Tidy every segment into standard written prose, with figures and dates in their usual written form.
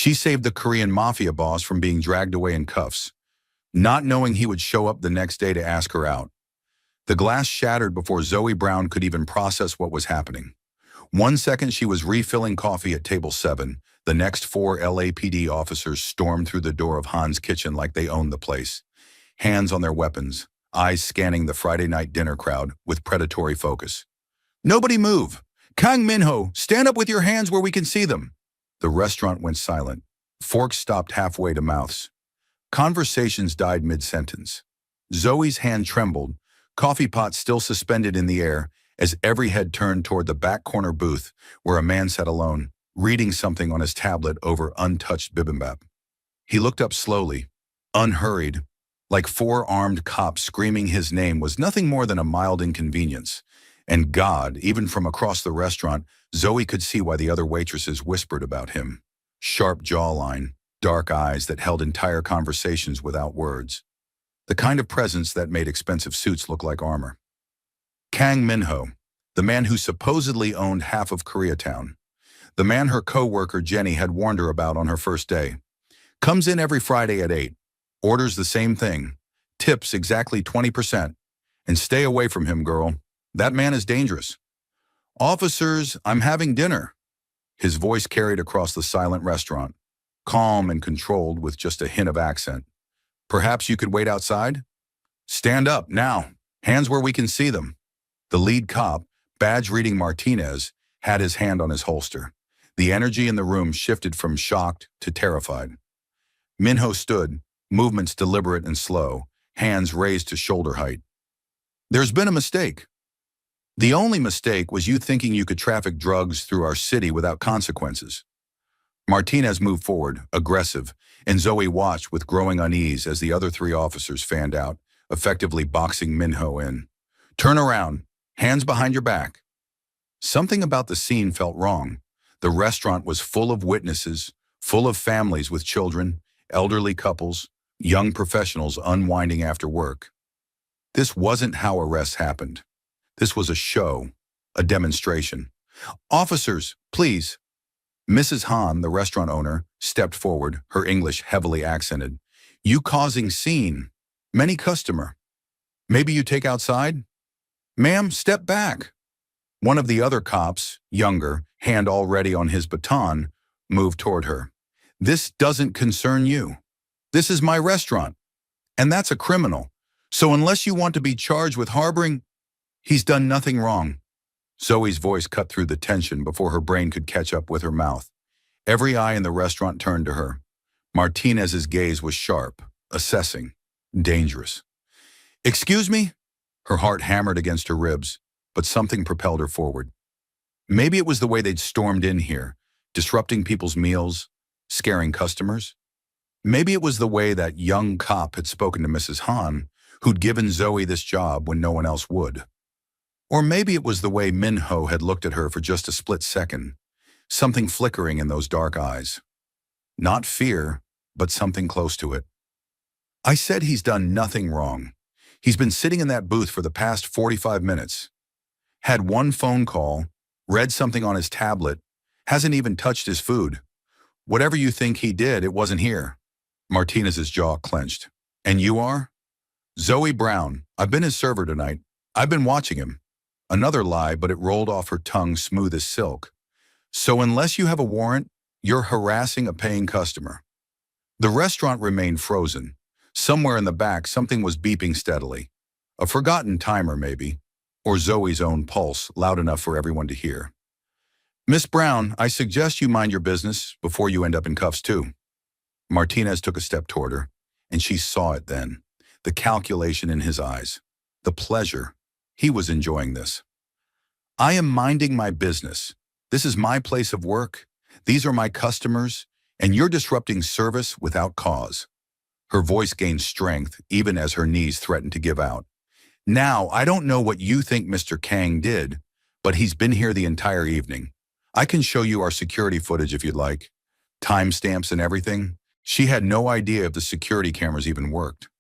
She saved the Korean Mafia boss from being dragged away in cuffs, not knowing he would show up the next day to ask her out. The glass shattered before Zoe Brown could even process what was happening. 1 second she was refilling coffee at table 7. The next 4 LAPD officers stormed through the door of Han's kitchen like they owned the place. Hands on their weapons, eyes scanning the Friday night dinner crowd with predatory focus. "Nobody move! Kang Minho, stand up with your hands where we can see them!" The restaurant went silent. Forks stopped halfway to mouths. Conversations died mid-sentence. Zoe's hand trembled, coffee pot still suspended in the air, as every head turned toward the back corner booth where a man sat alone, reading something on his tablet over untouched bibimbap. He looked up slowly, unhurried, like 4 armed cops screaming his name was nothing more than a mild inconvenience. And God, even from across the restaurant, Zoe could see why the other waitresses whispered about him. Sharp jawline, dark eyes that held entire conversations without words. The kind of presence that made expensive suits look like armor. Kang Minho, the man who supposedly owned half of Koreatown. The man her co-worker Jenny had warned her about on her first day. Comes in every Friday at 8, orders the same thing, tips exactly 20%, and stay away from him, girl. That man is dangerous. "Officers, I'm having dinner." His voice carried across the silent restaurant, calm and controlled with just a hint of accent. "Perhaps you could wait outside?" "Stand up, now. Hands where we can see them." The lead cop, badge-reading Martinez, had his hand on his holster. The energy in the room shifted from shocked to terrified. Minho stood, movements deliberate and slow, hands raised to shoulder height. "There's been a mistake. The only mistake was you thinking you could traffic drugs through our city without consequences." Martinez moved forward, aggressive, and Zoe watched with growing unease as the other 3 officers fanned out, effectively boxing Minho in. "Turn around. Hands behind your back." Something about the scene felt wrong. The restaurant was full of witnesses, full of families with children, elderly couples, young professionals unwinding after work. This wasn't how arrests happened. This was a show, a demonstration. "Officers, please." Mrs. Han, the restaurant owner, stepped forward, her English heavily accented. "You causing scene. Many customer. Maybe you take outside?" "Ma'am, step back." One of the other cops, younger, hand already on his baton, moved toward her. "This doesn't concern you. This is my restaurant. And that's a criminal. So unless you want to be charged with harboring..." "He's done nothing wrong." Zoe's voice cut through the tension before her brain could catch up with her mouth. Every eye in the restaurant turned to her. Martinez's gaze was sharp, assessing, dangerous. "Excuse me?" Her heart hammered against her ribs, but something propelled her forward. Maybe it was the way they'd stormed in here, disrupting people's meals, scaring customers. Maybe it was the way that young cop had spoken to Mrs. Han, who'd given Zoe this job when no one else would. Or maybe it was the way Minho had looked at her for just a split second, something flickering in those dark eyes. Not fear, but something close to it. "I said he's done nothing wrong. He's been sitting in that booth for the past 45 minutes. Had one phone call, read something on his tablet, hasn't even touched his food. Whatever you think he did, it wasn't here." Martinez's jaw clenched. "And you are?" "Zoe Brown. I've been his server tonight. I've been watching him." Another lie, but it rolled off her tongue smooth as silk. "So unless you have a warrant, you're harassing a paying customer." The restaurant remained frozen. Somewhere in the back, something was beeping steadily. A forgotten timer, maybe, or Zoe's own pulse, loud enough for everyone to hear. "Miss Brown, I suggest you mind your business before you end up in cuffs too." Martinez took a step toward her, and she saw it then. The calculation in his eyes. The pleasure. He was enjoying this. "I am minding my business. This is my place of work. These are my customers, and you're disrupting service without cause." Her voice gained strength even as her knees threatened to give out. "Now, I don't know what you think Mr. Kang did, but he's been here the entire evening. I can show you our security footage if you'd like. Timestamps and everything." She had no idea if the security cameras even worked.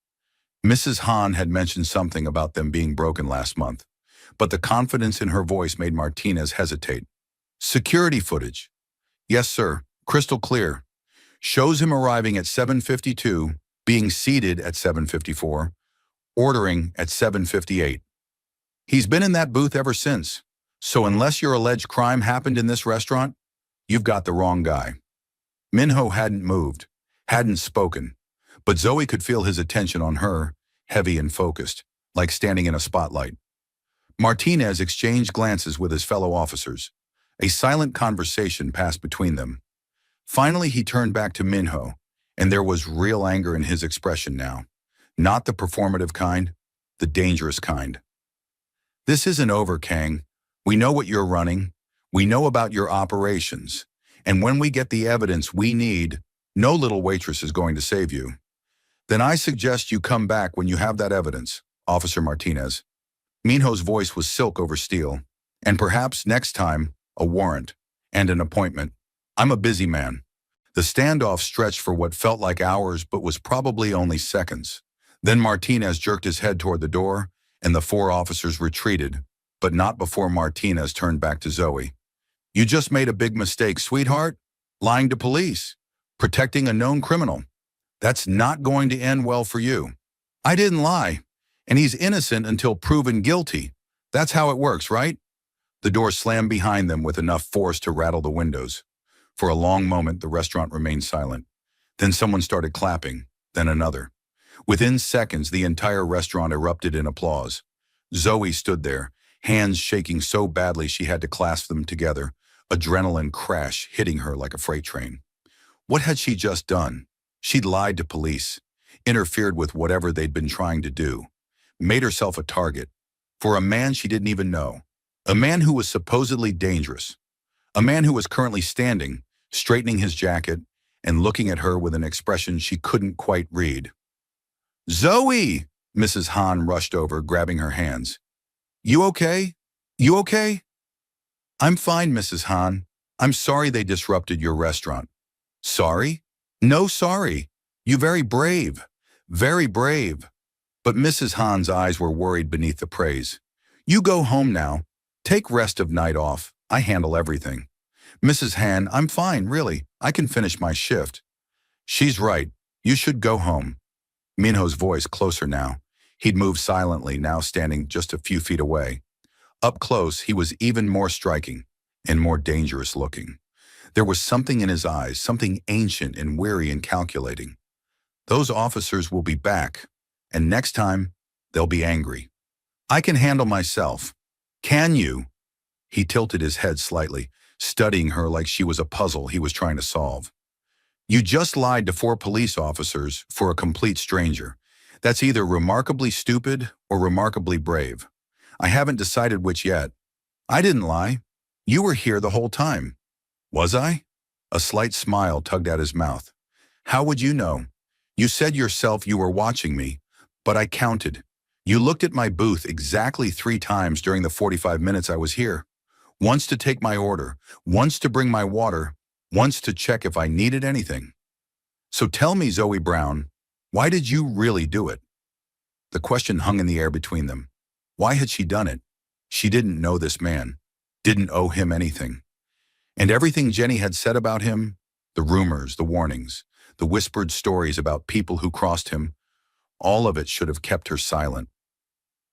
Mrs. Han had mentioned something about them being broken last month, but the confidence in her voice made Martinez hesitate. "Security footage?" "Yes, sir. Crystal clear." shows him arriving at 7:52, being seated at 7:54, ordering at 7:58. He's been in that booth ever since. So unless your alleged crime happened in this restaurant, you've got the wrong guy. Minho hadn't moved, hadn't spoken, but Zoe could feel his attention on her, heavy and focused, like standing in a spotlight. Martinez exchanged glances with his fellow officers. A silent conversation passed between them. Finally, he turned back to Minho, and there was real anger in his expression now. Not the performative kind, the dangerous kind. This isn't over, Kang. We know what you're running. We know about your operations. And when we get the evidence we need, no little waitress is going to save you. Then I suggest you come back when you have that evidence, Officer Martinez. Minho's voice was silk over steel. And perhaps next time, a warrant and an appointment. I'm a busy man. The standoff stretched for what felt like hours but was probably only seconds. Then Martinez jerked his head toward the door, and the four officers retreated, but not before Martinez turned back to Zoe. You just made a big mistake, sweetheart. Lying to police. Protecting a known criminal. That's not going to end well for you. I didn't lie, and he's innocent until proven guilty. That's how it works, right? The door slammed behind them with enough force to rattle the windows. For a long moment, the restaurant remained silent. Then someone started clapping, then another. Within seconds, the entire restaurant erupted in applause. Zoe stood there, hands shaking so badly she had to clasp them together, adrenaline crash hitting her like a freight train. What had she just done? She'd lied to police, interfered with whatever they'd been trying to do, made herself a target for a man she didn't even know, a man who was supposedly dangerous, a man who was currently standing, straightening his jacket, and looking at her with an expression she couldn't quite read. Zoe! Mrs. Hahn rushed over, grabbing her hands. You okay? You okay? I'm fine, Mrs. Hahn. I'm sorry they disrupted your restaurant. Sorry? No sorry. You very brave. Very brave. But Mrs. Hahn's eyes were worried beneath the praise. You go home now. Take rest of night off. I handle everything. Mrs. Hahn, I'm fine, really. I can finish my shift. She's right. You should go home. Minho's voice closer now. He'd moved silently, now standing just a few feet away. Up close, he was even more striking and more dangerous looking. There was something in his eyes, something ancient and weary and calculating. Those officers will be back, and next time, they'll be angry. I can handle myself. Can you? He tilted his head slightly, studying her like she was a puzzle he was trying to solve. You just lied to 4 police officers for a complete stranger. That's either remarkably stupid or remarkably brave. I haven't decided which yet. I didn't lie. You were here the whole time. Was I? A slight smile tugged at his mouth. How would you know? You said yourself you were watching me, but I counted. You looked at my booth exactly 3 times during the 45 minutes I was here. Once to take my order, once to bring my water, once to check if I needed anything. So tell me, Zoe Brown, why did you really do it? The question hung in the air between them. Why had she done it? She didn't know this man, didn't owe him anything. And everything Jenny had said about him, the rumors, the warnings, the whispered stories about people who crossed him, all of it should have kept her silent.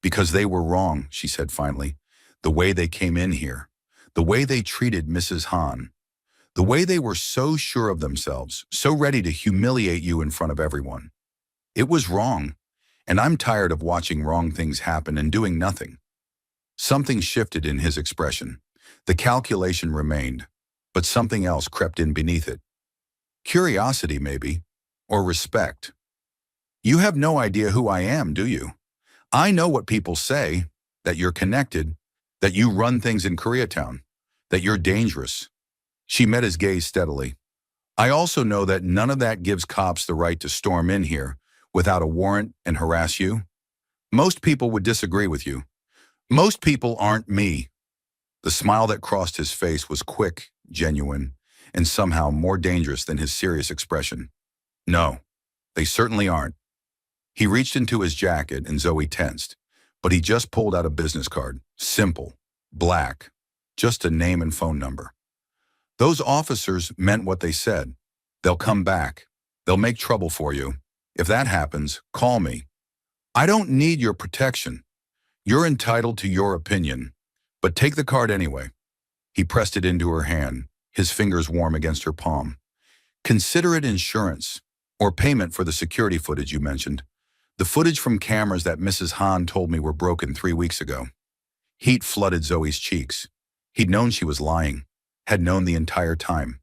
Because they were wrong, she said finally, the way they came in here, the way they treated Mrs. Hahn, the way they were so sure of themselves, so ready to humiliate you in front of everyone. It was wrong, and I'm tired of watching wrong things happen and doing nothing. Something shifted in his expression. The calculation remained, but something else crept in beneath it. Curiosity, maybe, or respect. You have no idea who I am, do you? I know what people say, that you're connected, that you run things in Koreatown, that you're dangerous. She met his gaze steadily. I also know that none of that gives cops the right to storm in here without a warrant and harass you. Most people would disagree with you. Most people aren't me. The smile that crossed his face was quick, genuine, and somehow more dangerous than his serious expression. No, they certainly aren't. He reached into his jacket and Zoe tensed, but he just pulled out a business card. Simple, black, just a name and phone number. Those officers meant what they said. They'll come back. They'll make trouble for you. If that happens, call me. I don't need your protection. You're entitled to your opinion. But take the card anyway. He pressed it into her hand, his fingers warm against her palm. Consider it insurance, or payment for the security footage you mentioned. The footage from cameras that Mrs. Hahn told me were broken 3 weeks ago. Heat flooded Zoe's cheeks. He'd known she was lying, had known the entire time.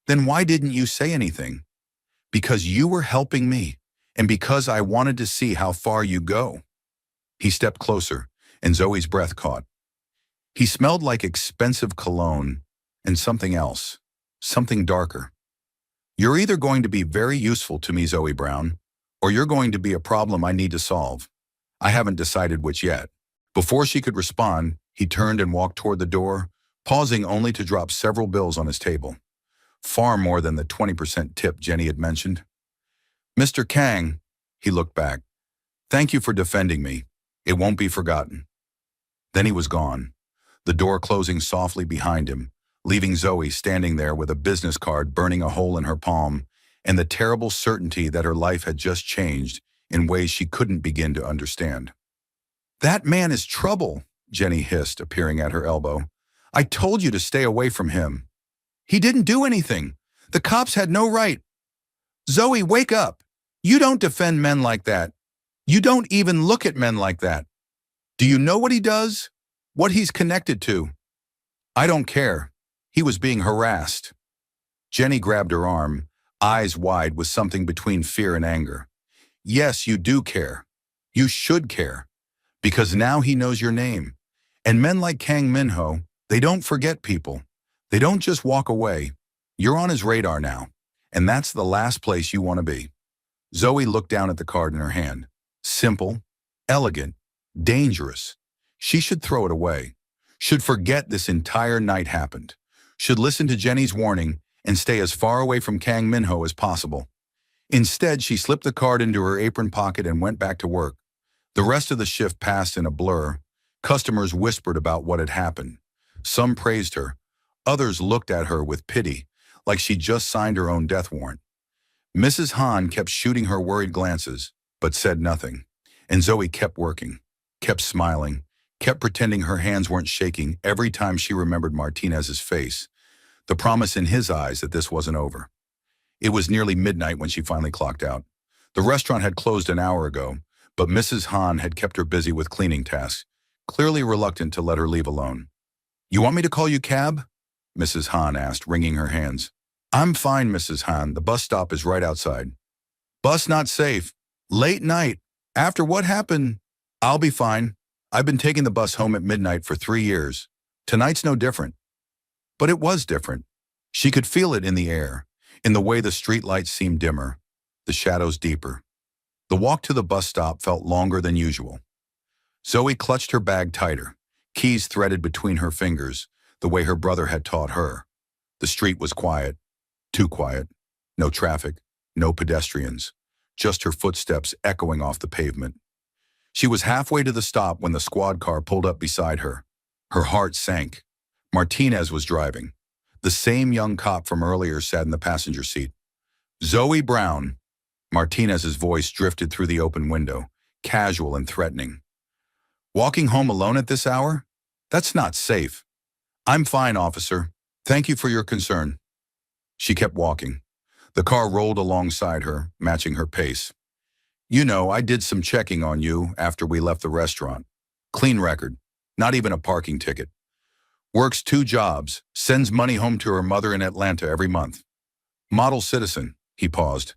Then why didn't you say anything? Because you were helping me, and because I wanted to see how far you go. He stepped closer, and Zoe's breath caught. He smelled like expensive cologne and something else, something darker. You're either going to be very useful to me, Zoe Brown, or you're going to be a problem I need to solve. I haven't decided which yet. Before she could respond, he turned and walked toward the door, pausing only to drop several bills on his table. Far more than the 20% tip Jenny had mentioned. Mr. Kang, he looked back. Thank you for defending me. It won't be forgotten. Then he was gone, the door closing softly behind him, leaving Zoe standing there with a business card burning a hole in her palm and the terrible certainty that her life had just changed in ways she couldn't begin to understand. That man is trouble, Jenny hissed, appearing at her elbow. I told you to stay away from him. He didn't do anything. The cops had no right. Zoe, wake up. You don't defend men like that. You don't even look at men like that. Do you know what he does? What he's connected to? I don't care. He was being harassed. Jenny grabbed her arm, eyes wide with something between fear and anger. Yes, you do care. You should care. Because now he knows your name. And men like Kang Minho, they don't forget people. They don't just walk away. You're on his radar now. And that's the last place you want to be. Zoe looked down at the card in her hand. Simple, elegant, dangerous. She should throw it away. Should forget this entire night happened. Should listen to Jenny's warning and stay as far away from Kang Minho as possible. Instead, she slipped the card into her apron pocket and went back to work. The rest of the shift passed in a blur. Customers whispered about what had happened. Some praised her. Others looked at her with pity, like she'd just signed her own death warrant. Mrs. Hahn kept shooting her worried glances, but said nothing. And Zoe kept working, kept smiling, kept pretending her hands weren't shaking every time she remembered Martinez's face, the promise in his eyes that this wasn't over. It was nearly midnight when she finally clocked out. The restaurant had closed an hour ago, but Mrs. Hahn had kept her busy with cleaning tasks, clearly reluctant to let her leave alone. You want me to call you cab? Mrs. Hahn asked, wringing her hands. I'm fine, Mrs. Hahn. The bus stop is right outside. Bus not safe. Late night. After what happened? I'll be fine. I've been taking the bus home at midnight for 3 years. Tonight's no different. But it was different. She could feel it in the air, in the way the streetlights seemed dimmer, the shadows deeper. The walk to the bus stop felt longer than usual. Zoe clutched her bag tighter, keys threaded between her fingers, the way her brother had taught her. The street was quiet, too quiet. No traffic, no pedestrians, just her footsteps echoing off the pavement. She was halfway to the stop when the squad car pulled up beside her. Her heart sank. Martinez was driving. The same young cop from earlier sat in the passenger seat. Zoe Brown. Martinez's voice drifted through the open window, casual and threatening. Walking home alone at this hour? That's not safe. I'm fine, officer. Thank you for your concern. She kept walking. The car rolled alongside her, matching her pace. You know, I did some checking on you after we left the restaurant. Clean record. Not even a parking ticket. Works 2 jobs. Sends money home to her mother in Atlanta every month. Model citizen. He paused.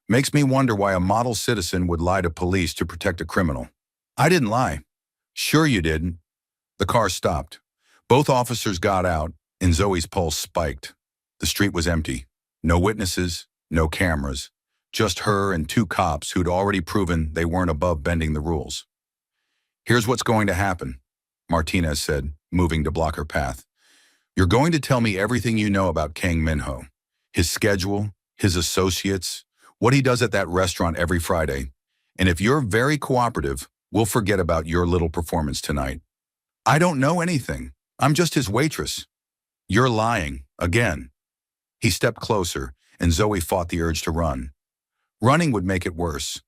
Makes me wonder why a model citizen would lie to police to protect a criminal. I didn't lie. Sure you didn't. The car stopped. Both officers got out, and Zoe's pulse spiked. The street was empty. No witnesses, no cameras. Just her and 2 cops who'd already proven they weren't above bending the rules. Here's what's going to happen, Martinez said, moving to block her path. You're going to tell me everything you know about Kang Minho. His schedule, his associates, what he does at that restaurant every Friday. And if you're very cooperative, we'll forget about your little performance tonight. I don't know anything. I'm just his waitress. You're lying, again. He stepped closer, and Zoe fought the urge to run. Running would make it worse.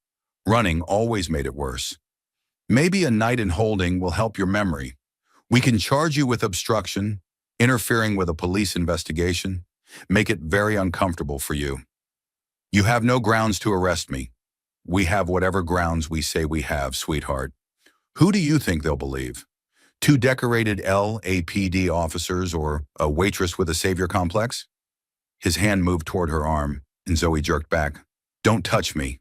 Running always made it worse. Maybe a night in holding will help your memory. We can charge you with obstruction, interfering with a police investigation, make it very uncomfortable for you. You have no grounds to arrest me. We have whatever grounds we say we have, sweetheart. Who do you think they'll believe? Two decorated LAPD officers or a waitress with a savior complex? His hand moved toward her arm, and Zoe jerked back. Don't touch me.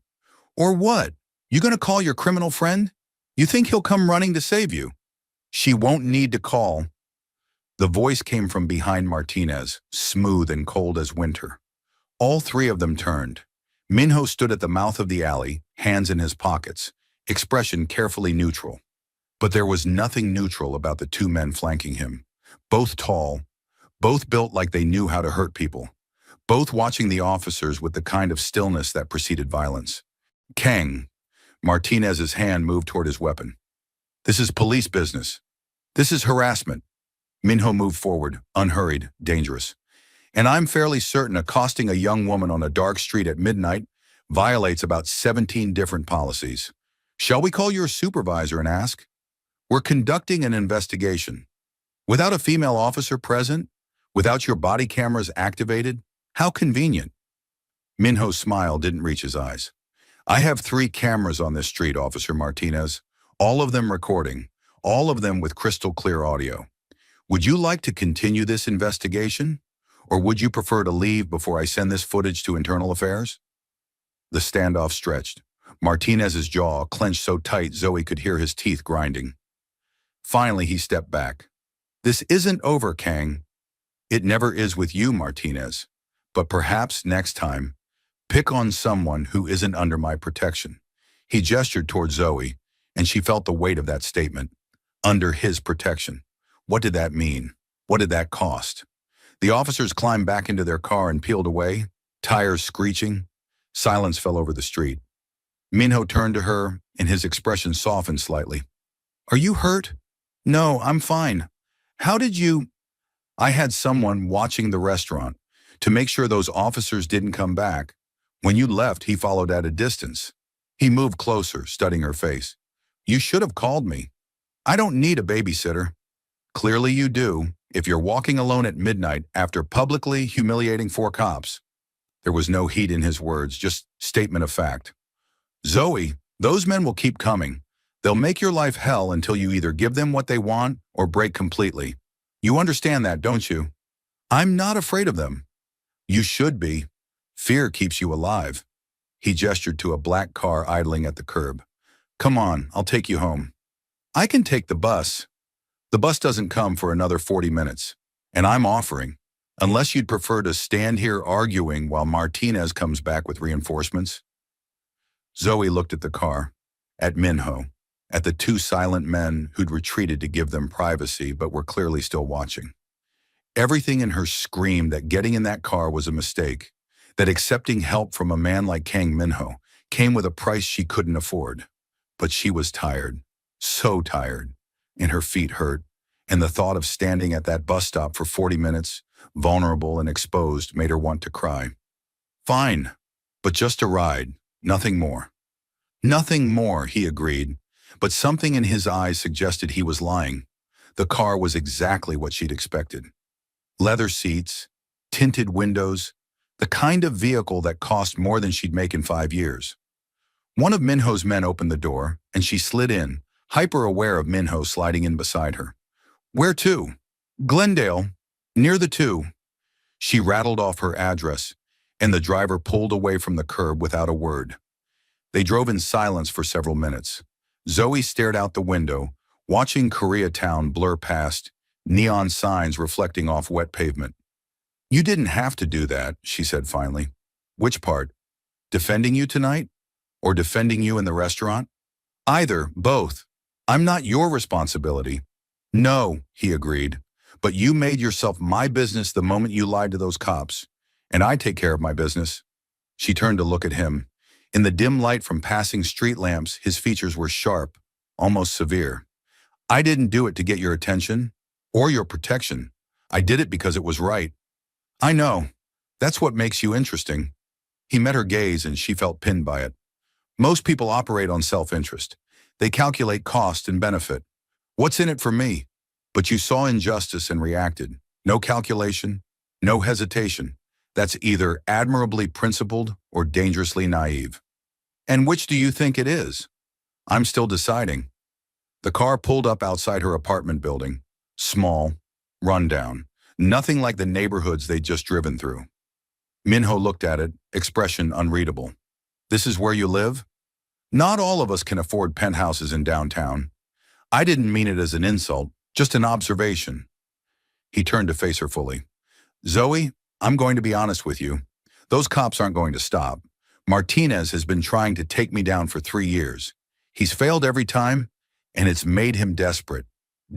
Or what? You gonna call your criminal friend? You think he'll come running to save you? She won't need to call. The voice came from behind Martinez, smooth and cold as winter. All three of them turned. Minho stood at the mouth of the alley, hands in his pockets, expression carefully neutral. But there was nothing neutral about the two men flanking him. Both tall, both built like they knew how to hurt people, both watching the officers with the kind of stillness that preceded violence. Kang. Martinez's hand moved toward his weapon. This is police business. This is harassment. Minho moved forward, unhurried, dangerous. And I'm fairly certain accosting a young woman on a dark street at midnight violates about 17 different policies. Shall we call your supervisor and ask? We're conducting an investigation. Without a female officer present, without your body cameras activated, how convenient. Minho's smile didn't reach his eyes. I have 3 cameras on this street, Officer Martinez, all of them recording, all of them with crystal clear audio. Would you like to continue this investigation? Or would you prefer to leave before I send this footage to Internal Affairs? The standoff stretched. Martinez's jaw clenched so tight Zoe could hear his teeth grinding. Finally, he stepped back. This isn't over, Kang. It never is with you, Martinez. But perhaps next time, pick on someone who isn't under my protection. He gestured toward Zoe, and she felt the weight of that statement. Under his protection. What did that mean? What did that cost? The officers climbed back into their car and peeled away, tires screeching. Silence fell over the street. Minho turned to her, and his expression softened slightly. Are you hurt? No, I'm fine. How did you? I had someone watching the restaurant to make sure those officers didn't come back. When you left, he followed at a distance. He moved closer, studying her face. You should have called me. I don't need a babysitter. Clearly you do, if you're walking alone at midnight after publicly humiliating 4 cops. There was no heat in his words, just statement of fact. Zoe, those men will keep coming. They'll make your life hell until you either give them what they want or break completely. You understand that, don't you? I'm not afraid of them. You should be. Fear keeps you alive. He gestured to a black car idling at the curb. Come on, I'll take you home. I can take the bus. The bus doesn't come for another 40 minutes. And I'm offering, unless you'd prefer to stand here arguing while Martinez comes back with reinforcements. Zoe looked at the car, at Minho, at the 2 silent men who'd retreated to give them privacy but were clearly still watching. Everything in her screamed that getting in that car was a mistake, that accepting help from a man like Kang Minho came with a price she couldn't afford. But she was tired, so tired, and her feet hurt, and the thought of standing at that bus stop for 40 minutes, vulnerable and exposed, made her want to cry. Fine, but just a ride, nothing more. Nothing more, he agreed, but something in his eyes suggested he was lying. The car was exactly what she'd expected. Leather seats, tinted windows, the kind of vehicle that cost more than she'd make in 5 years. One of Minho's men opened the door, and she slid in, hyper-aware of Minho sliding in beside her. Where to? Glendale, near the 2. She rattled off her address, and the driver pulled away from the curb without a word. They drove in silence for several minutes. Zoe stared out the window, watching Koreatown blur past, neon signs reflecting off wet pavement. You didn't have to do that, she said finally. Which part? Defending you tonight? Or defending you in the restaurant? Either, both. I'm not your responsibility. No, he agreed. But you made yourself my business the moment you lied to those cops. And I take care of my business. She turned to look at him. In the dim light from passing street lamps, his features were sharp, almost severe. I didn't do it to get your attention or your protection. I did it because it was right. I know. That's what makes you interesting. He met her gaze and she felt pinned by it. Most people operate on self-interest. They calculate cost and benefit. What's in it for me? But you saw injustice and reacted. No calculation, no hesitation. That's either admirably principled or dangerously naive. And which do you think it is? I'm still deciding. The car pulled up outside her apartment building. Small, rundown, nothing like the neighborhoods they'd just driven through. Minho looked at it, expression unreadable. This is where you live? Not all of us can afford penthouses in downtown. I didn't mean it as an insult, just an observation. He turned to face her fully. Zoe, I'm going to be honest with you. Those cops aren't going to stop. Martinez has been trying to take me down for 3 years. He's failed every time, and it's made him desperate.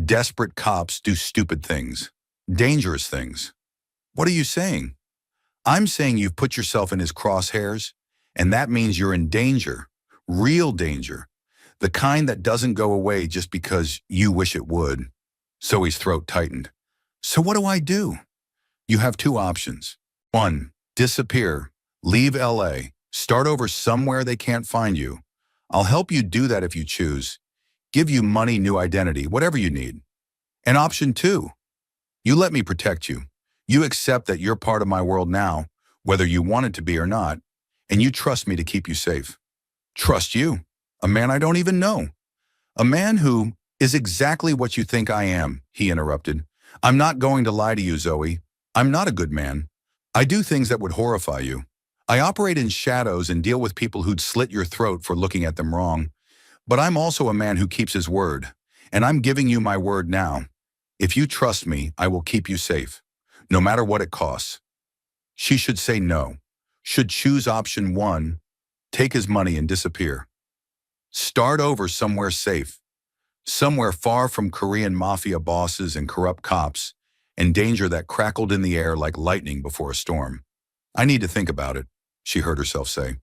Desperate cops do stupid things, dangerous things. What are you saying? I'm saying you've put yourself in his crosshairs, and that means you're in danger, real danger, the kind that doesn't go away just because you wish it would. Zoe's throat tightened. So what do I do? You have 2 options. 1, disappear, leave LA, start over somewhere they can't find you. I'll help you do that if you choose. Give you money, new identity, whatever you need. And option 2, you let me protect you. You accept that you're part of my world now, whether you want it to be or not, and you trust me to keep you safe. Trust you? A man I don't even know. A man who is exactly what you think I am, he interrupted. I'm not going to lie to you, Zoe. I'm not a good man. I do things that would horrify you. I operate in shadows and deal with people who'd slit your throat for looking at them wrong. But I'm also a man who keeps his word, and I'm giving you my word now. If you trust me, I will keep you safe, no matter what it costs. She should say no, should choose option 1, take his money and disappear. Start over somewhere safe, somewhere far from Korean Mafia bosses and corrupt cops, and danger that crackled in the air like lightning before a storm. I need to think about it, she heard herself say.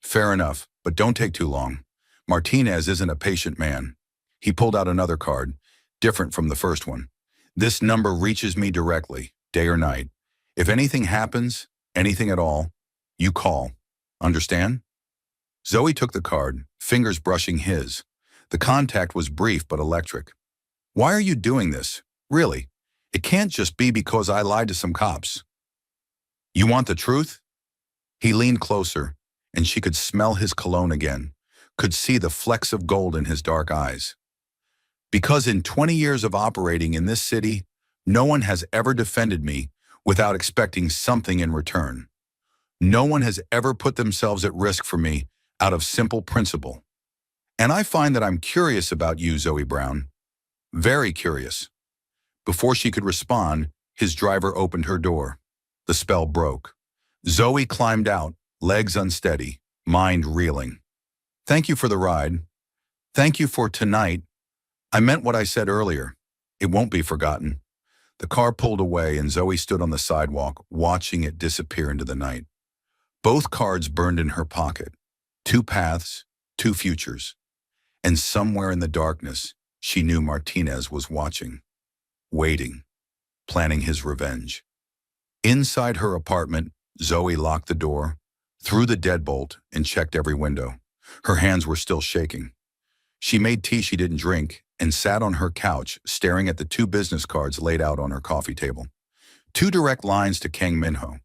Fair enough, but don't take too long. Martinez isn't a patient man. He pulled out another card, different from the first one. This number reaches me directly, day or night. If anything happens, anything at all, you call. Understand? Zoe took the card, fingers brushing his. The contact was brief but electric. Why are you doing this? Really? It can't just be because I lied to some cops. You want the truth? He leaned closer, and she could smell his cologne again, could see the flecks of gold in his dark eyes. Because in 20 years of operating in this city, no one has ever defended me without expecting something in return. No one has ever put themselves at risk for me out of simple principle. And I find that I'm curious about you, Zoe Brown. Very curious. Before she could respond, his driver opened her door. The spell broke. Zoe climbed out, legs unsteady, mind reeling. Thank you for the ride. Thank you for tonight. I meant what I said earlier. It won't be forgotten. The car pulled away and Zoe stood on the sidewalk, watching it disappear into the night. Both cards burned in her pocket. 2 paths, 2 futures. And somewhere in the darkness, she knew Martinez was watching, waiting, planning his revenge. Inside her apartment, Zoe locked the door, threw the deadbolt, and checked every window. Her hands were still shaking. She made tea she didn't drink and sat on her couch, staring at the 2 business cards laid out on her coffee table. 2 direct lines to Kang Minho.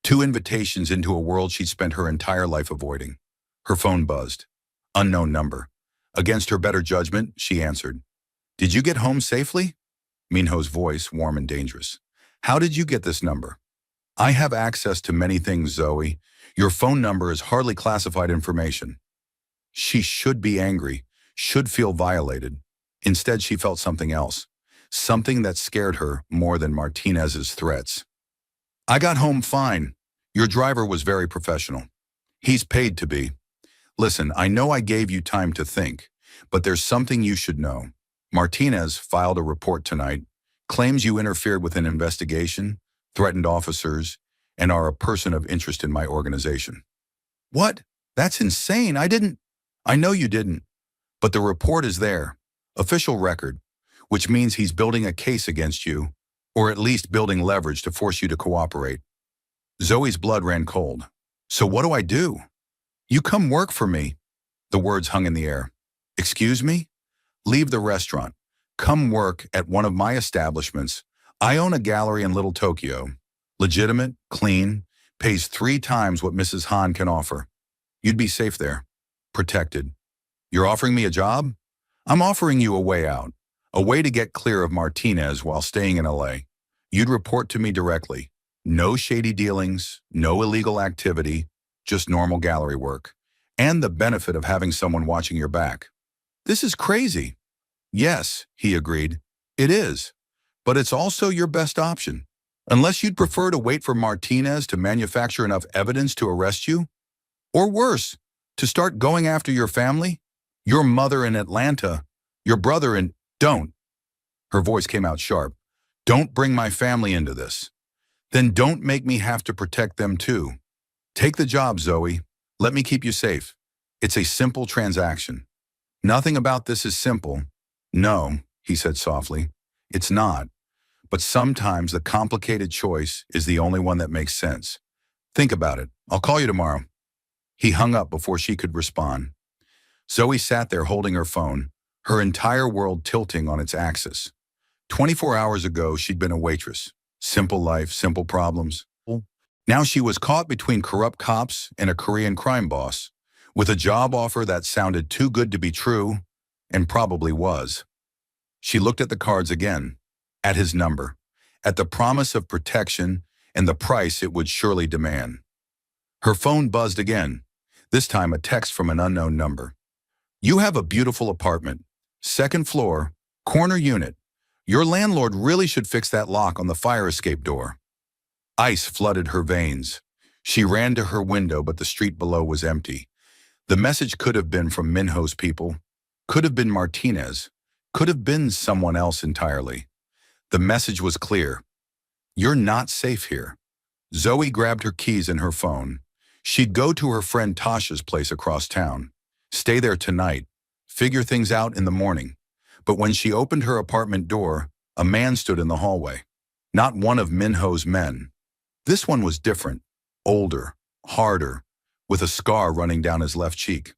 2 invitations into a world she'd spent her entire life avoiding. Her phone buzzed. Unknown number. Against her better judgment, she answered. Did you get home safely? Minho's voice, warm and dangerous. How did you get this number? I have access to many things, Zoe. Your phone number is hardly classified information. She should be angry, should feel violated. Instead, she felt something else. Something that scared her more than Martinez's threats. I got home fine. Your driver was very professional. He's paid to be. Listen, I know I gave you time to think, but there's something you should know. Martinez filed a report tonight, claims you interfered with an investigation, threatened officers, and are a person of interest in my organization. What? That's insane. I know you didn't. But the report is there. Official record, which means he's building a case against you, or at least building leverage to force you to cooperate. Zoe's blood ran cold. So what do I do? You come work for me. The words hung in the air. Excuse me? Leave the restaurant. Come work at one of my establishments. I own a gallery in Little Tokyo. Legitimate, clean, pays 3 times what Mrs. Han can offer. You'd be safe there. Protected. You're offering me a job? I'm offering you a way out. A way to get clear of Martinez while staying in LA. You'd report to me directly. No shady dealings, no illegal activity, just normal gallery work. And the benefit of having someone watching your back. This is crazy. Yes, he agreed. It is. But it's also your best option. Unless you'd prefer to wait for Martinez to manufacture enough evidence to arrest you? Or worse, to start going after your family? Your mother in Atlanta, your brother in... Don't. Her voice came out sharp. Don't bring my family into this. Then don't make me have to protect them too. Take the job, Zoe. Let me keep you safe. It's a simple transaction. Nothing about this is simple. No, he said softly. It's not. But sometimes the complicated choice is the only one that makes sense. Think about it. I'll call you tomorrow. He hung up before she could respond. Zoe sat there holding her phone, her entire world tilting on its axis. 24 hours ago, she'd been a waitress. Simple life, simple problems. Now she was caught between corrupt cops and a Korean crime boss, with a job offer that sounded too good to be true, and probably was. She looked at the cards again, at his number, at the promise of protection and the price it would surely demand. Her phone buzzed again, this time a text from an unknown number. You have a beautiful apartment, 2nd floor, corner unit. Your landlord really should fix that lock on the fire escape door. Ice flooded her veins. She ran to her window, but the street below was empty. The message could have been from Minho's people, could have been Martinez, could have been someone else entirely. The message was clear. You're not safe here. Zoe grabbed her keys and her phone. She'd go to her friend Tasha's place across town. Stay there tonight. Figure things out in the morning. But when she opened her apartment door, a man stood in the hallway. Not one of Minho's men. This one was different, older, harder, with a scar running down his left cheek.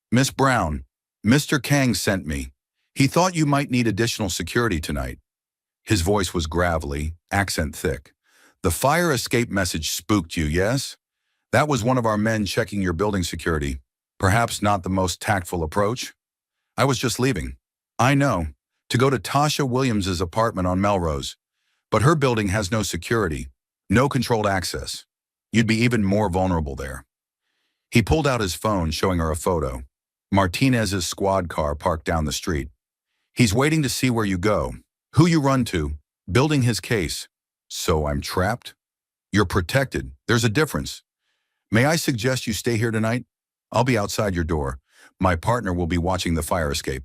Miss Brown, Mr. Kang sent me. He thought you might need additional security tonight. His voice was gravelly, accent thick. The fire escape message spooked you, yes? That was one of our men checking your building security. Perhaps not the most tactful approach. I was just leaving. I know, to go to Tasha Williams's apartment on Melrose. But her building has no security, no controlled access. You'd be even more vulnerable there. He pulled out his phone, showing her a photo. Martinez's squad car parked down the street. He's waiting to see where you go, who you run to, building his case. So I'm trapped? You're protected. There's a difference. May I suggest you stay here tonight? I'll be outside your door. My partner will be watching the fire escape.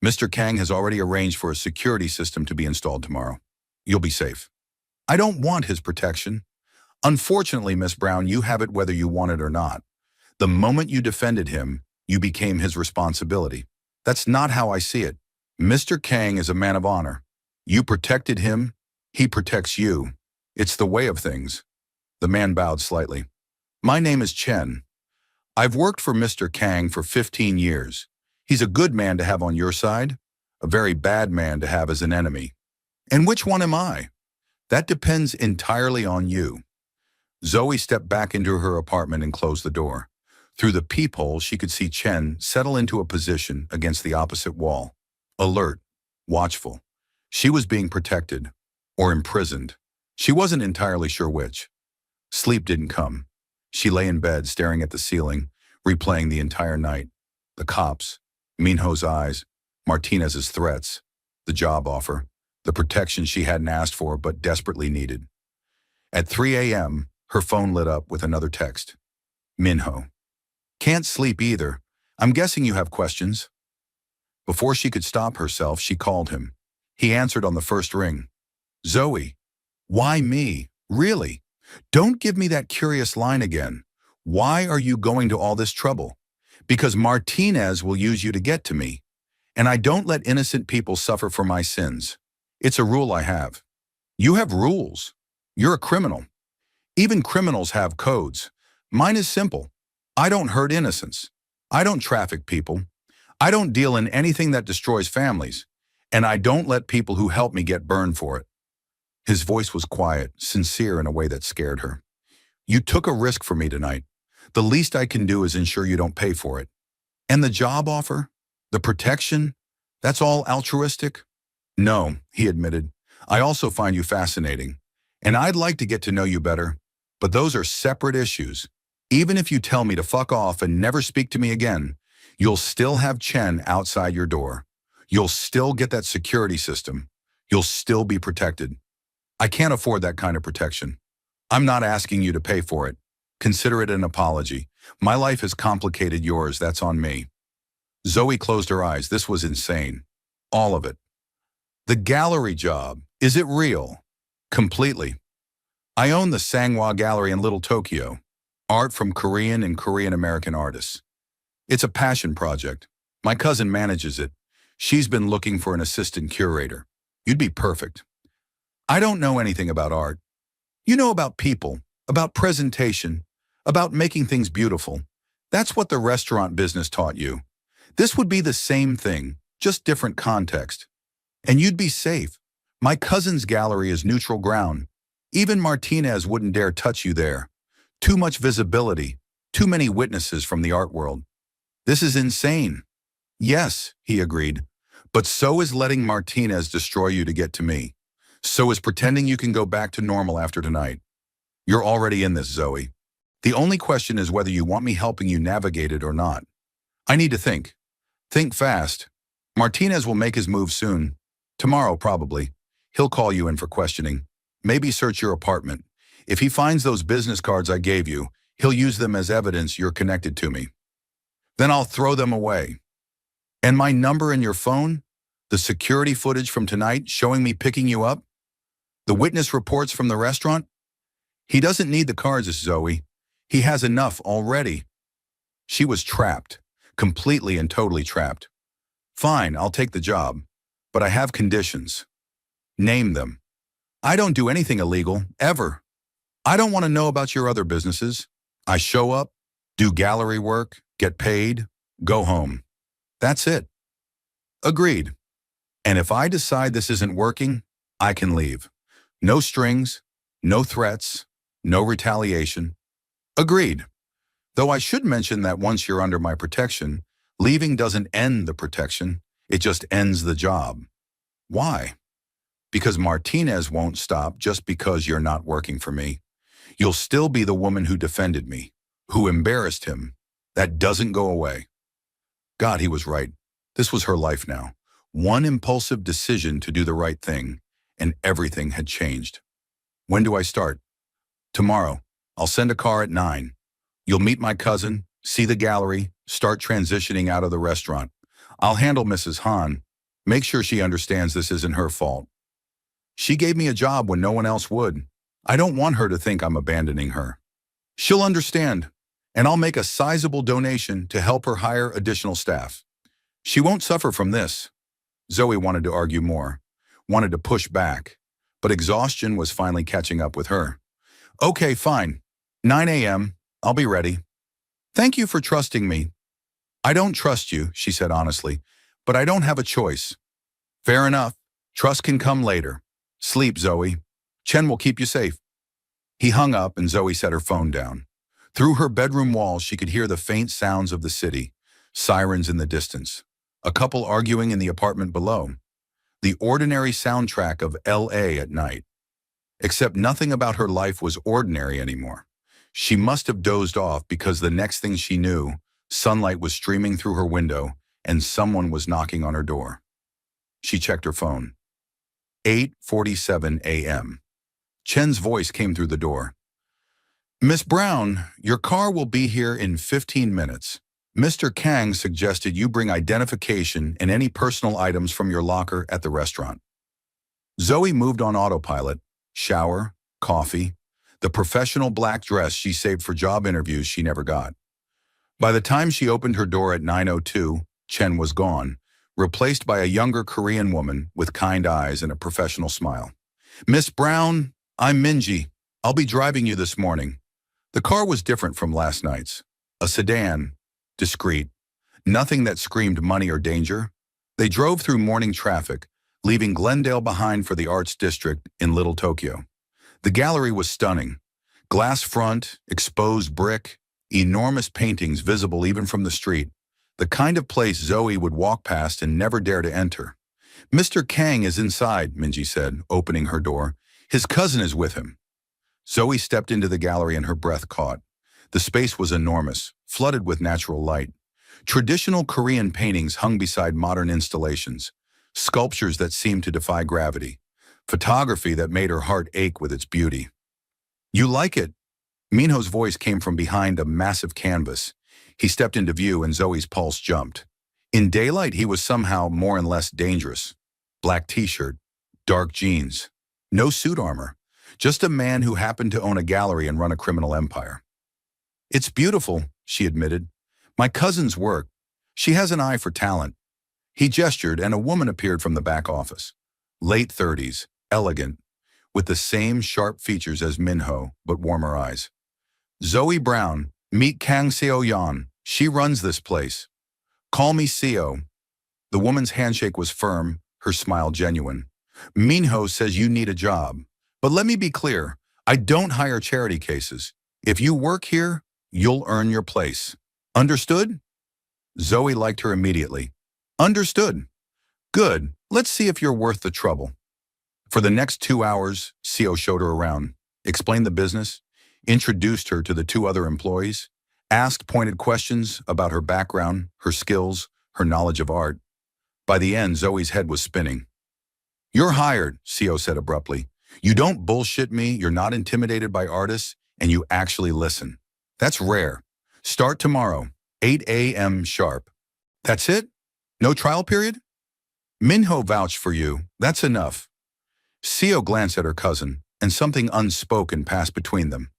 Mr. Kang has already arranged for a security system to be installed tomorrow. You'll be safe. I don't want his protection. Unfortunately, Miss Brown, you have it whether you want it or not. The moment you defended him, you became his responsibility. That's not how I see it. Mr. Kang is a man of honor. You protected him, he protects you. It's the way of things. The man bowed slightly. My name is Chen. I've worked for Mr. Kang for 15 years. He's a good man to have on your side, a very bad man to have as an enemy. And which one am I? That depends entirely on you. Zoe stepped back into her apartment and closed the door. Through the peephole, she could see Chen settle into a position against the opposite wall. Alert, watchful. She was being protected, or imprisoned. She wasn't entirely sure which. Sleep didn't come. She lay in bed, staring at the ceiling, replaying the entire night. The cops, Minho's eyes, Martinez's threats, the job offer, the protection she hadn't asked for but desperately needed. At 3 a.m., her phone lit up with another text. Minho. Can't sleep either. I'm guessing you have questions. Before she could stop herself, she called him. He answered on the first ring. Zoe. Why me? Really? Don't give me that curious line again. Why are you going to all this trouble? Because Martinez will use you to get to me. And I don't let innocent people suffer for my sins. It's a rule I have. You have rules. You're a criminal. Even criminals have codes. Mine is simple. I don't hurt innocents. I don't traffic people. I don't deal in anything that destroys families. And I don't let people who help me get burned for it. His voice was quiet, sincere in a way that scared her. You took a risk for me tonight. The least I can do is ensure you don't pay for it. And the job offer? The protection? That's all altruistic? No, he admitted. I also find you fascinating. And I'd like to get to know you better. But those are separate issues. Even if you tell me to fuck off and never speak to me again, you'll still have Chen outside your door. You'll still get that security system. You'll still be protected. I can't afford that kind of protection. I'm not asking you to pay for it. Consider it an apology. My life has complicated yours, that's on me. Zoe closed her eyes. This was insane. All of it. The gallery job, is it real? Completely. I own the Sanghwa Gallery in Little Tokyo. Art from Korean and Korean-American artists. It's a passion project. My cousin manages it. She's been looking for an assistant curator. You'd be perfect. I don't know anything about art. You know about people, about presentation, about making things beautiful. That's what the restaurant business taught you. This would be the same thing, just different context. And you'd be safe. My cousin's gallery is neutral ground. Even Martinez wouldn't dare touch you there. Too much visibility, too many witnesses from the art world. This is insane. Yes, he agreed. But so is letting Martinez destroy you to get to me. So is pretending you can go back to normal after tonight. You're already in this, Zoe. The only question is whether you want me helping you navigate it or not. I need to think. Think fast. Martinez will make his move soon. Tomorrow, probably. He'll call you in for questioning. Maybe search your apartment. If he finds those business cards I gave you, he'll use them as evidence you're connected to me. Then I'll throw them away. And my number in your phone? The security footage from tonight showing me picking you up? The witness reports from the restaurant? He doesn't need the cards, Zoe. He has enough already. She was trapped, completely and totally trapped. Fine, I'll take the job, but I have conditions. Name them. I don't do anything illegal, ever. I don't want to know about your other businesses. I show up, do gallery work, get paid, go home. That's it. Agreed. And if I decide this isn't working, I can leave. No strings, no threats, no retaliation. Agreed. Though I should mention that once you're under my protection, leaving doesn't end the protection, it just ends the job. Why? Because Martinez won't stop just because you're not working for me. You'll still be the woman who defended me, who embarrassed him. That doesn't go away. God, he was right. This was her life now. One impulsive decision to do the right thing, and everything had changed. When do I start? Tomorrow. I'll send a car at 9. You'll meet my cousin, see the gallery, start transitioning out of the restaurant. I'll handle Mrs. Han. Make sure she understands this isn't her fault. She gave me a job when no one else would. I don't want her to think I'm abandoning her. She'll understand, and I'll make a sizable donation to help her hire additional staff. She won't suffer from this. Zoe wanted to argue more, wanted to push back, but exhaustion was finally catching up with her. Okay, fine. 9 a.m. I'll be ready. Thank you for trusting me. I don't trust you, she said honestly, but I don't have a choice. Fair enough. Trust can come later. Sleep, Zoe. Chen will keep you safe. He hung up and Zoe set her phone down. Through her bedroom walls, she could hear the faint sounds of the city, sirens in the distance, a couple arguing in the apartment below, the ordinary soundtrack of L.A. at night. Except nothing about her life was ordinary anymore. She must have dozed off because the next thing she knew, sunlight was streaming through her window and someone was knocking on her door. She checked her phone. 8:47 a.m. Chen's voice came through the door. Miss Brown, your car will be here in 15 minutes. Mr. Kang suggested you bring identification and any personal items from your locker at the restaurant. Zoe moved on autopilot, shower, coffee, the professional black dress she saved for job interviews she never got. By the time she opened her door at 9:02, Chen was gone, replaced by a younger Korean woman with kind eyes and a professional smile. Miss Brown, I'm Minji. I'll be driving you this morning. The car was different from last night's. A sedan, discreet, nothing that screamed money or danger. They drove through morning traffic, leaving Glendale behind for the Arts District in Little Tokyo. The gallery was stunning. Glass front, exposed brick, enormous paintings visible even from the street. The kind of place Zoe would walk past and never dare to enter. Mr. Kang is inside, Minji said, opening her door. His cousin is with him. Zoe stepped into the gallery and her breath caught. The space was enormous, flooded with natural light. Traditional Korean paintings hung beside modern installations, sculptures that seemed to defy gravity, photography that made her heart ache with its beauty. You like it? Minho's voice came from behind a massive canvas. He stepped into view and Zoe's pulse jumped. In daylight, he was somehow more and less dangerous. Black t-shirt, dark jeans, no suit armor, just a man who happened to own a gallery and run a criminal empire. It's beautiful, she admitted. My cousin's work. She has an eye for talent. He gestured and a woman appeared from the back office. Late 30s, elegant, with the same sharp features as Minho, but warmer eyes. Zoe Brown, meet Kang Seo-yeon. She runs this place. Call me Seo. The woman's handshake was firm, her smile genuine. Minho says you need a job. But let me be clear, I don't hire charity cases. If you work here, you'll earn your place. Understood? Zoe liked her immediately. Understood. Good. Let's see if you're worth the trouble. For the next 2 hours, Seo showed her around, explained the business, introduced her to the 2 other employees, asked pointed questions about her background, her skills, her knowledge of art. By the end, Zoe's head was spinning. You're hired, Seo said abruptly. You don't bullshit me, you're not intimidated by artists, and you actually listen. That's rare. Start tomorrow, 8 a.m. sharp. That's it? No trial period? Minho vouched for you. That's enough. Seo glanced at her cousin, and something unspoken passed between them.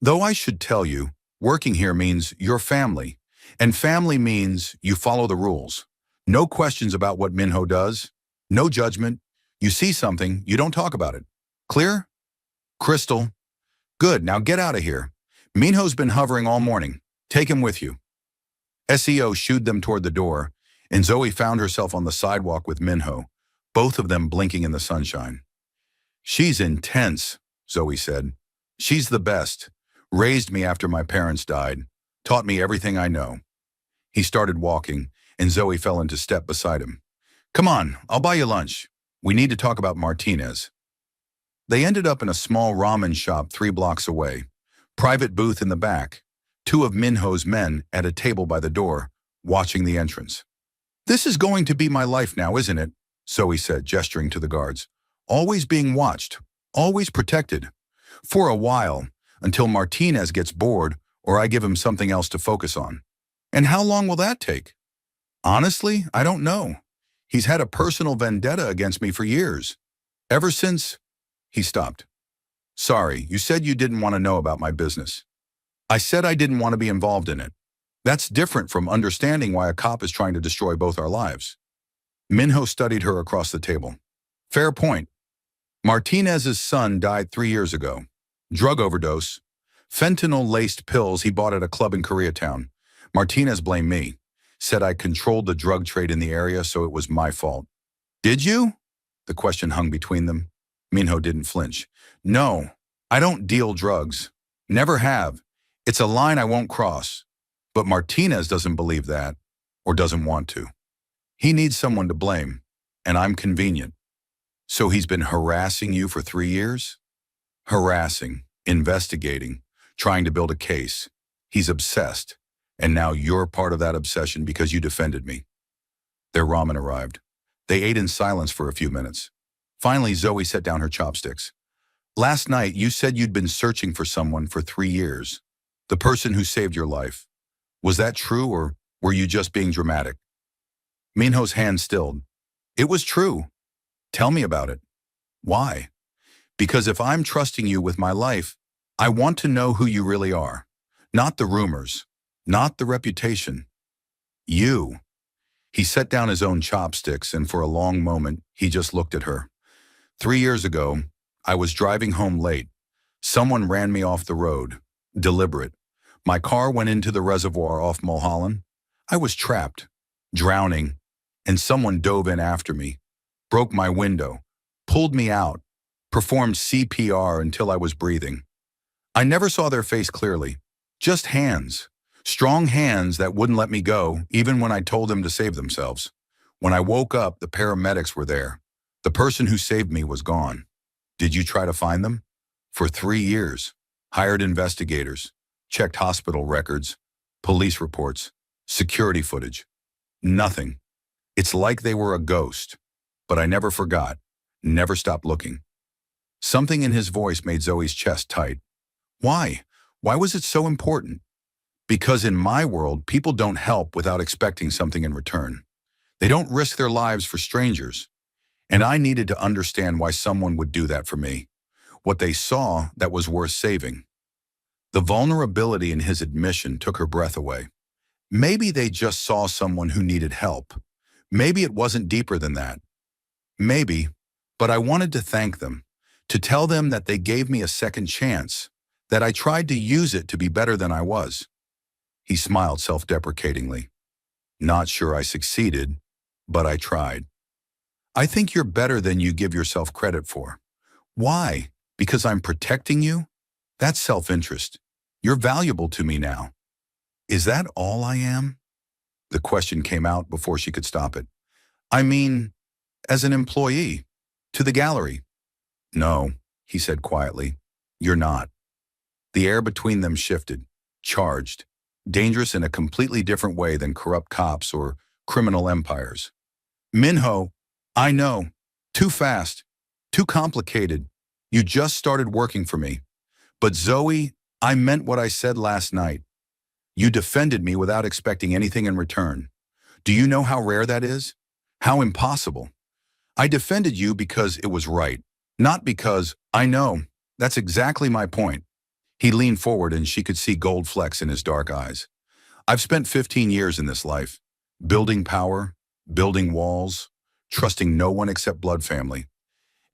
Though I should tell you, working here means you're family, and family means you follow the rules. No questions about what Minho does. No judgment. You see something, you don't talk about it. Clear? Crystal. Good, now get out of here. Minho's been hovering all morning. Take him with you. SEO shooed them toward the door, and Zoe found herself on the sidewalk with Minho, both of them blinking in the sunshine. She's intense, Zoe said. She's the best. Raised me after my parents died. Taught me everything I know. He started walking, and Zoe fell into step beside him. Come on, I'll buy you lunch. We need to talk about Martinez. They ended up in a small ramen shop 3 blocks away. Private booth in the back. 2 of Minho's men at a table by the door, watching the entrance. This is going to be my life now, isn't it? Zoe said, gesturing to the guards. Always being watched. Always protected. For a while, until Martinez gets bored or I give him something else to focus on. And how long will that take? Honestly, I don't know. He's had a personal vendetta against me for years. Ever since... He stopped. Sorry, you said you didn't want to know about my business. I said I didn't want to be involved in it. That's different from understanding why a cop is trying to destroy both our lives. Minho studied her across the table. Fair point. Martinez's son died 3 years ago. Drug overdose. Fentanyl-laced pills he bought at a club in Koreatown. Martinez blamed me. Said I controlled the drug trade in the area, so it was my fault. Did you? The question hung between them. Minho didn't flinch. No, I don't deal drugs. Never have. It's a line I won't cross. But Martinez doesn't believe that, or doesn't want to. He needs someone to blame, and I'm convenient. So he's been harassing you for 3 years? Harassing, investigating, trying to build a case. He's obsessed, and now you're part of that obsession because you defended me. Their ramen arrived. They ate in silence for a few minutes. Finally, Zoe set down her chopsticks. Last night, you said you'd been searching for someone for 3 years. The person who saved your life. Was that true, or were you just being dramatic? Minho's hand stilled. It was true. Tell me about it. Why? Because if I'm trusting you with my life, I want to know who you really are. Not the rumors. Not the reputation. You. He set down his own chopsticks, and for a long moment, he just looked at her. 3 years ago, I was driving home late. Someone ran me off the road. Deliberate. My car went into the reservoir off Mulholland. I was trapped, drowning, and someone dove in after me, broke my window, pulled me out, performed CPR until I was breathing. I never saw their face clearly, just hands, strong hands that wouldn't let me go even when I told them to save themselves. When I woke up, the paramedics were there. The person who saved me was gone. Did you try to find them? For 3 years, hired investigators, checked hospital records, police reports, security footage. Nothing. It's like they were a ghost. But I never forgot, never stopped looking. Something in his voice made Zoe's chest tight. Why? Why was it so important? Because in my world, people don't help without expecting something in return. They don't risk their lives for strangers. And I needed to understand why someone would do that for me. What they saw that was worth saving. The vulnerability in his admission took her breath away. Maybe they just saw someone who needed help. Maybe it wasn't deeper than that. Maybe, but I wanted to thank them, to tell them that they gave me a second chance, that I tried to use it to be better than I was. He smiled self-deprecatingly. Not sure I succeeded, but I tried. I think you're better than you give yourself credit for. Why? Because I'm protecting you? That's self-interest. You're valuable to me now. Is that all I am? The question came out before she could stop it. I mean, as an employee, to the gallery. No, he said quietly. You're not. The air between them shifted, charged, dangerous in a completely different way than corrupt cops or criminal empires. Minho, I know. Too fast. Too complicated. You just started working for me. But Zoe, I meant what I said last night. You defended me without expecting anything in return. Do you know how rare that is? How impossible. I defended you because it was right, not because, I know, that's exactly my point. He leaned forward and she could see gold flecks in his dark eyes. I've spent 15 years in this life, building power, building walls, trusting no one except blood family.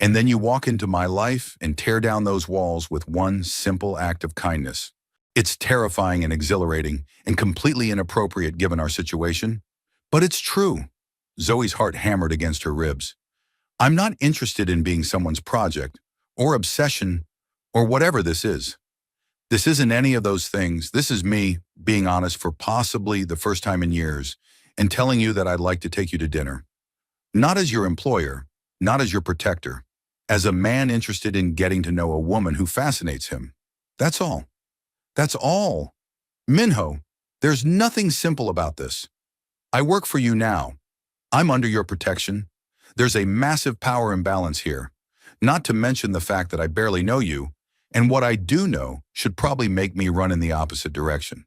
And then you walk into my life and tear down those walls with one simple act of kindness. It's terrifying and exhilarating and completely inappropriate given our situation. But it's true. Zoe's heart hammered against her ribs. I'm not interested in being someone's project or obsession or whatever this is. This isn't any of those things. This is me being honest for possibly the first time in years and telling you that I'd like to take you to dinner. Not as your employer, not as your protector, as a man interested in getting to know a woman who fascinates him. That's all. That's all. Minho, there's nothing simple about this. I work for you now. I'm under your protection. There's a massive power imbalance here, not to mention the fact that I barely know you, and what I do know should probably make me run in the opposite direction.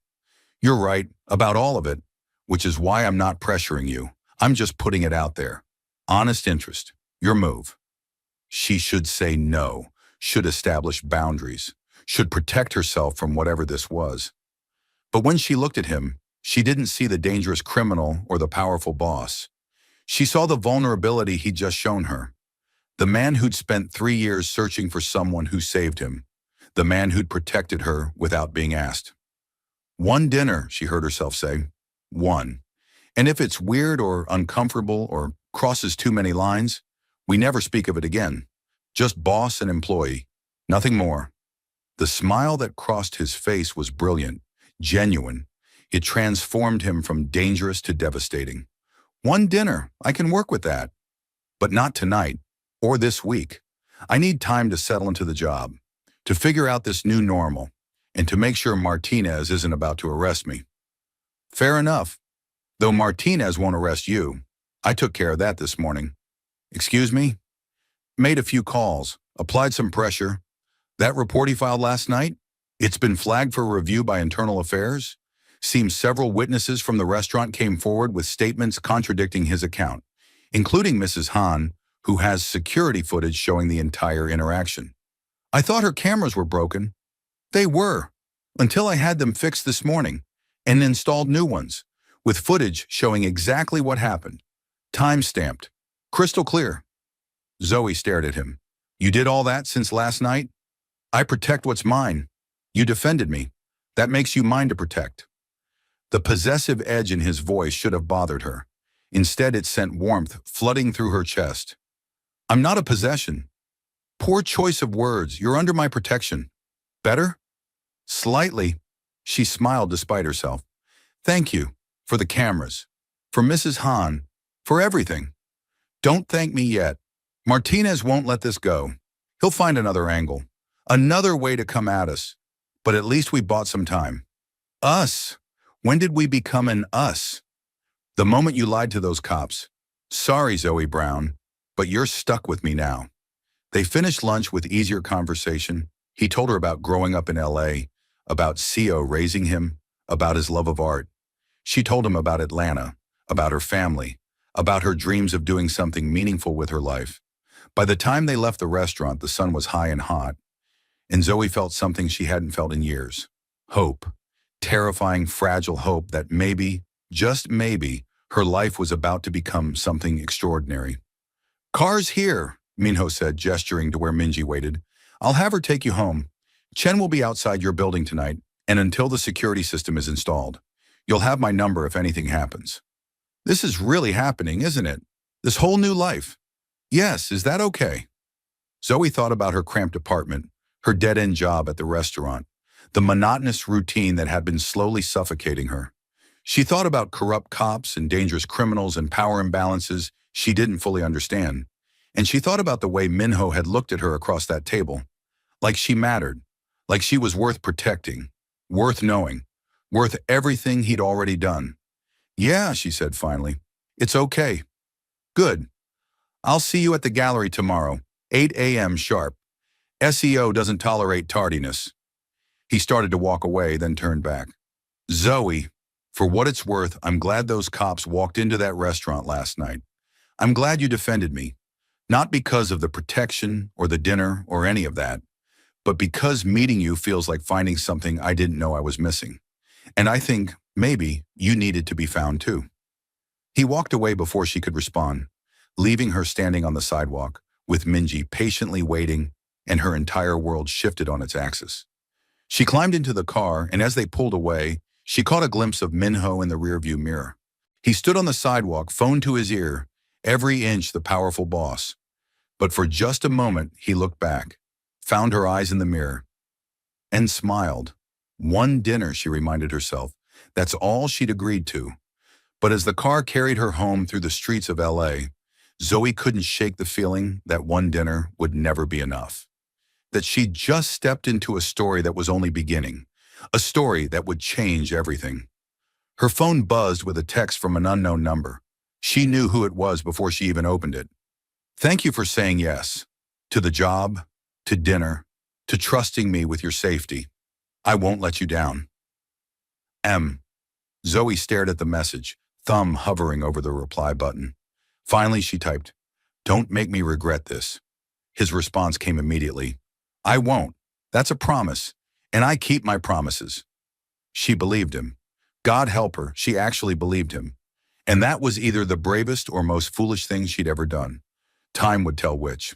You're right about all of it, which is why I'm not pressuring you. I'm just putting it out there. Honest interest. Your move. She should say no, should establish boundaries, should protect herself from whatever this was. But when she looked at him, she didn't see the dangerous criminal or the powerful boss. She saw the vulnerability he'd just shown her. The man who'd spent 3 years searching for someone who saved him. The man who'd protected her without being asked. One dinner, she heard herself say. One. And if it's weird or uncomfortable or crosses too many lines, we never speak of it again. Just boss and employee. Nothing more. The smile that crossed his face was brilliant, genuine. It transformed him from dangerous to devastating. One dinner, I can work with that. But not tonight, or this week. I need time to settle into the job, to figure out this new normal, and to make sure Martinez isn't about to arrest me. Fair enough. Though Martinez won't arrest you. I took care of that this morning. Excuse me? Made a few calls, applied some pressure. That report he filed last night? It's been flagged for review by Internal Affairs. Seems several witnesses from the restaurant came forward with statements contradicting his account, including Mrs. Hahn, who has security footage showing the entire interaction. I thought her cameras were broken. They were, until I had them fixed this morning and installed new ones, with footage showing exactly what happened. Time-stamped. Crystal clear. Zoe stared at him. You did all that since last night? I protect what's mine. You defended me. That makes you mine to protect. The possessive edge in his voice should have bothered her. Instead, it sent warmth flooding through her chest. I'm not a possession. Poor choice of words. You're under my protection. Better? Slightly. She smiled despite herself. Thank you. For the cameras. For Mrs. Hahn. For everything. Don't thank me yet. Martinez won't let this go. He'll find another angle. Another way to come at us. But at least we bought some time. Us? When did we become an us? The moment you lied to those cops. Sorry, Zoe Brown, but you're stuck with me now. They finished lunch with easier conversation. He told her about growing up in LA, about CO raising him, about his love of art. She told him about Atlanta, about her family, about her dreams of doing something meaningful with her life. By the time they left the restaurant, the sun was high and hot, and Zoe felt something she hadn't felt in years. Hope. Terrifying, fragile hope that maybe, just maybe, her life was about to become something extraordinary. Car's here, Minho said, gesturing to where Minji waited. I'll have her take you home. Chen will be outside your building tonight, and until the security system is installed. You'll have my number if anything happens. This is really happening, isn't it? This whole new life. Yes, is that okay? Zoe thought about her cramped apartment, her dead-end job at the restaurant, the monotonous routine that had been slowly suffocating her. She thought about corrupt cops and dangerous criminals and power imbalances she didn't fully understand. And she thought about the way Minho had looked at her across that table. Like she mattered, like she was worth protecting, worth knowing, worth everything he'd already done. Yeah, she said finally. It's okay. Good. I'll see you at the gallery tomorrow, 8 a.m. sharp. SEO doesn't tolerate tardiness. He started to walk away, then turned back. Zoe, for what it's worth, I'm glad those cops walked into that restaurant last night. I'm glad you defended me. Not because of the protection or the dinner or any of that, but because meeting you feels like finding something I didn't know I was missing. And I think, maybe, you needed to be found too. He walked away before she could respond, leaving her standing on the sidewalk, with Minji patiently waiting, and her entire world shifted on its axis. She climbed into the car, and as they pulled away, she caught a glimpse of Minho in the rearview mirror. He stood on the sidewalk, phone to his ear, every inch the powerful boss. But for just a moment, he looked back, found her eyes in the mirror, and smiled. One dinner, she reminded herself. That's all she'd agreed to. But as the car carried her home through the streets of LA, Zoe couldn't shake the feeling that one dinner would never be enough. That she'd just stepped into a story that was only beginning, a story that would change everything. Her phone buzzed with a text from an unknown number. She knew who it was before she even opened it. Thank you for saying yes. To the job, to dinner, to trusting me with your safety. I won't let you down. M. Zoe stared at the message, thumb hovering over the reply button. Finally, she typed, "Don't make me regret this." His response came immediately. "I won't. That's a promise, and I keep my promises." She believed him. God help her, she actually believed him. And that was either the bravest or most foolish thing she'd ever done. Time would tell which.